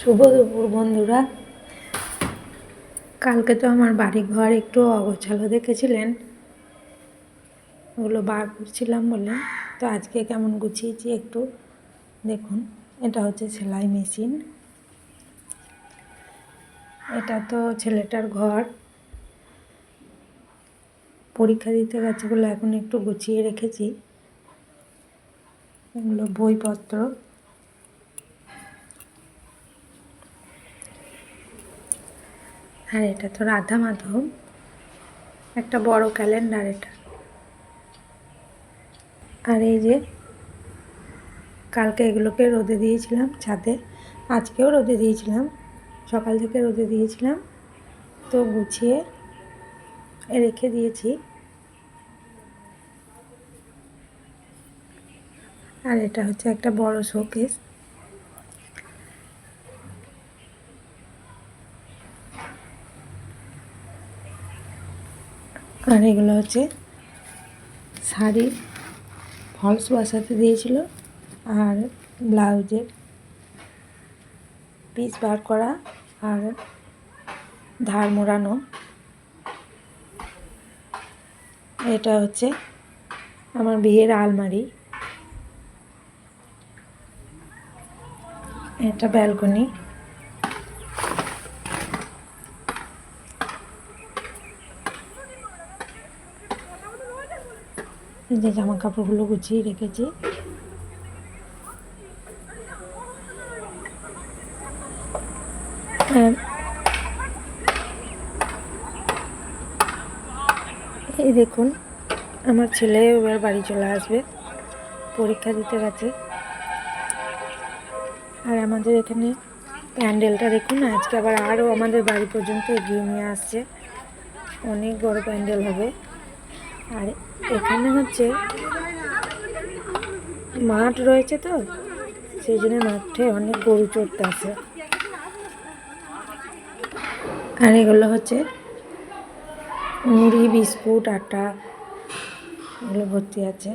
শুভ দুপুর বন্ধুরা। কালকে তো আমার বাড়ি ঘর একটু অগোছালো দেখেছিলেন, ওগুলো বার করছিলাম বলে। তো আজকে কেমন গুছিয়েছি একটু দেখুন। এটা হচ্ছে সেলাই মেশিন, এটা তো ছেলেটার ঘর, পরীক্ষা দিতে গেছে বলে এখন একটু গুছিয়ে রেখেছি। এগুলো বইপত্র, আর এটা তো রাধা মাধব, একটা বড় ক্যালেন্ডার এটা। আর এই যে কালকে এগুলোকে রোদে দিয়েছিলাম ছাদে, আজকেও রোদে দিয়েছিলাম, সকাল থেকে রোদে দিয়েছিলাম, তো গুছিয়ে রেখে দিয়েছি। আর এটা হচ্ছে একটা বড় শোকেস, আর এগুলো হচ্ছে শাড়ি ফলস বসাতে দিয়েছিল, আর ব্লাউজের পিস বার করা আর ধার মোড়ানো। এটা হচ্ছে আমার বিয়ের আলমারি, এটা ব্যালকনি, এই যে জামা কাপড়গুলো গুছিয়ে রেখেছি। আর এই দেখুন, আমার ছেলে এবার বাড়ি চলে আসবে, পরীক্ষা দিতে গেছে। আর আমাদের এখানে প্যান্ডেলটা দেখুন, আজকে আবার আরও আমাদের বাড়ি পর্যন্ত এগিয়ে নিয়ে আসছে, অনেক বড় প্যান্ডেল হবে। আর এখানে হচ্ছে মাঠ রয়েছে, তো সেই জন্য মাঠে অনেক গরু চড়তে আসে। আর এগুলো হচ্ছে মুড়ি, বিস্কুট, আটা, এগুলো ভর্তি আছে।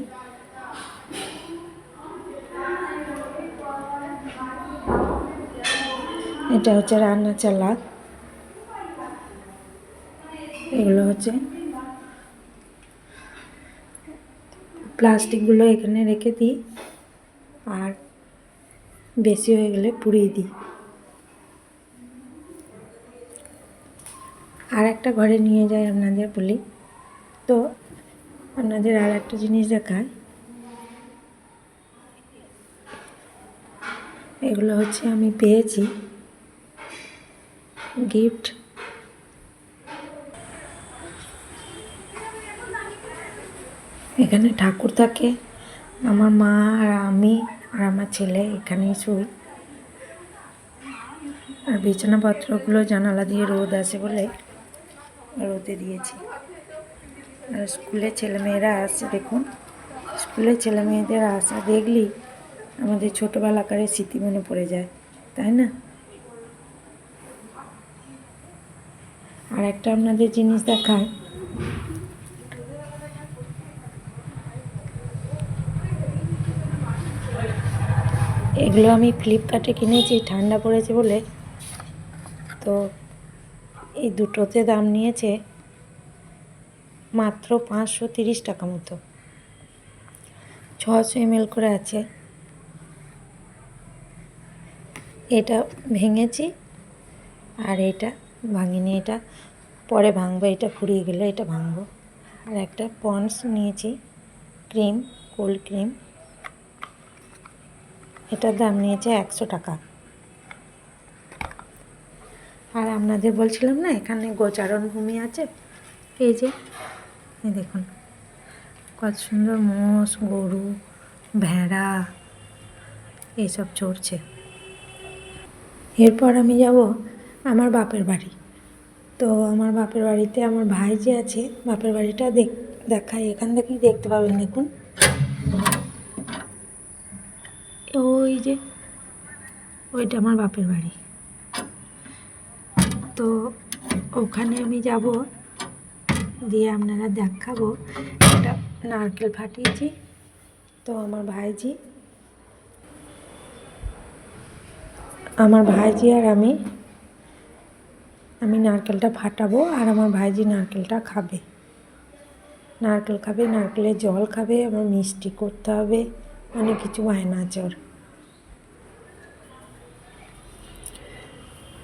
এটা হচ্ছে রান্না চালা, এগুলো হচ্ছে প্লাস্টিকগুলো এখানে রেখে দিই, আর বেশি হয়ে গেলে পুড়িয়ে দিই। আর একটা ঘরে নিয়ে যাই আপনাদের বলি, তো আপনাদের আর একটা জিনিস দেখায়। এগুলো হচ্ছে আমি পেয়েছি গিফট। এখানে ঠাকুর থাকে, আমার মা আর আমি আর আমার ছেলে এখানেই শুই। আর বিছানাপত্রগুলো জানালা দিয়ে রোদ আসে বলে রোদে দিয়েছি। আর স্কুলের ছেলেমেয়েরা আসছে দেখুন, স্কুলের ছেলেমেয়েদের আসা দেখলেই আমাদের ছোটোবেলাকার স্মৃতি মনে পড়ে যায়, তাই না? আর একটা আপনাদের জিনিস দেখায়, এগুলো আমি ফ্লিপকার্টে কিনেছি, ঠান্ডা পড়েছে বলে। তো এই দুটোতে দাম নিয়েছে মাত্র 530 টাকা মতো, 600 ml করে আছে। এটা ভেঙেছি আর এটা ভাঙিনি, এটা পরে ভাঙবো, এটা ফুরিয়ে গেলে এটা ভাঙবো। আর একটা পন্ডস নিয়েছি ক্রিম, কোল্ড ক্রিম, এটার দাম নিয়েছে 100 টাকা। আর আপনাদের বলছিলাম না এখানে গোচারণ ভূমি আছে, এই যে এই দেখুন কত সুন্দর মোষ, গরু, ভেড়া এইসব চড়ছে। এরপর আমি যাব আমার বাপের বাড়ি। তো আমার বাপের বাড়িতে আমার ভাই যে আছে, বাপের বাড়িটা দেখাই, এখান থেকেই দেখতে পাবেন। দেখুন ওই যে ওইটা আমার বাপের বাড়ি, তো ওখানে আমি যাব, দিয়ে আপনারা দেখাবো। একটা নারকেল ফাটিয়েছি, তো আমার ভাইজি আমার ভাইজি আর আমি নারকেলটা ফাটাবো, আর আমার ভাইজি নারকেলটা খাবে। নারকেল খাবে, নারকেলের জল খাবে, আমার মিষ্টি করতে হবে, অনেক কিছু বায়না আছে ওর।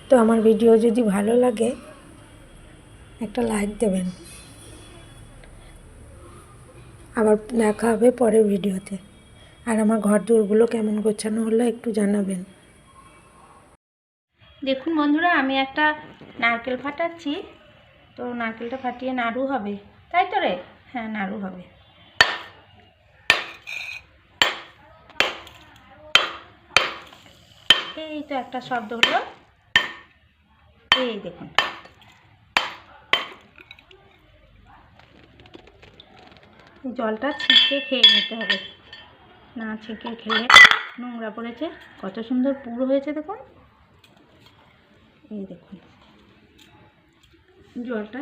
তো আমার ভিডিও যদি ভালো লাগে একটা লাইক দেবেন। আবার দেখা হবে পরের ভিডিওতে। আর আমার ঘর দূরগুলো কেমন গোছানো হলো একটু জানাবেন। দেখুন বন্ধুরা, আমি একটা নারকেল ফাটাচ্ছি। তো নারকেলটা ফাটিয়ে নাড়ু হবে, তাই তো রে? হ্যাঁ, নাড়ু হবে। এই তো একটা শব্দ হলো, এই দেখুন। জলটা ছেঁকে খেয়ে নিতে হবে, না ছেঁকে খেলে নোংরা পড়েছে। কত সুন্দর পুরো হয়েছে দেখুন, এই দেখুন জলটা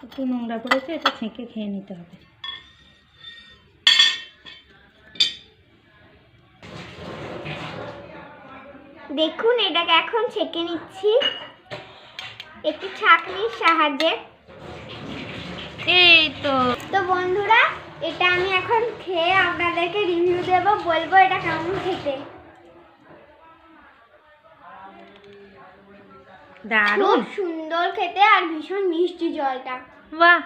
একটু নোংরা পড়েছে, এটা ছেঁকে খেয়ে নিতে হবে। দেখুন এটাকে এখন ছেঁকে নিচ্ছি একটি ছাঁকনির সাহায্যে। এই তো বন্ধুরা, এটা আমি এখন খেয়ে আপনাদেরকে রিভিউ দেব, বলবো এটা কেমন খেতে। দারুণ সুন্দর খেতে আর ভীষণ মিষ্টি জলটা। বাহ।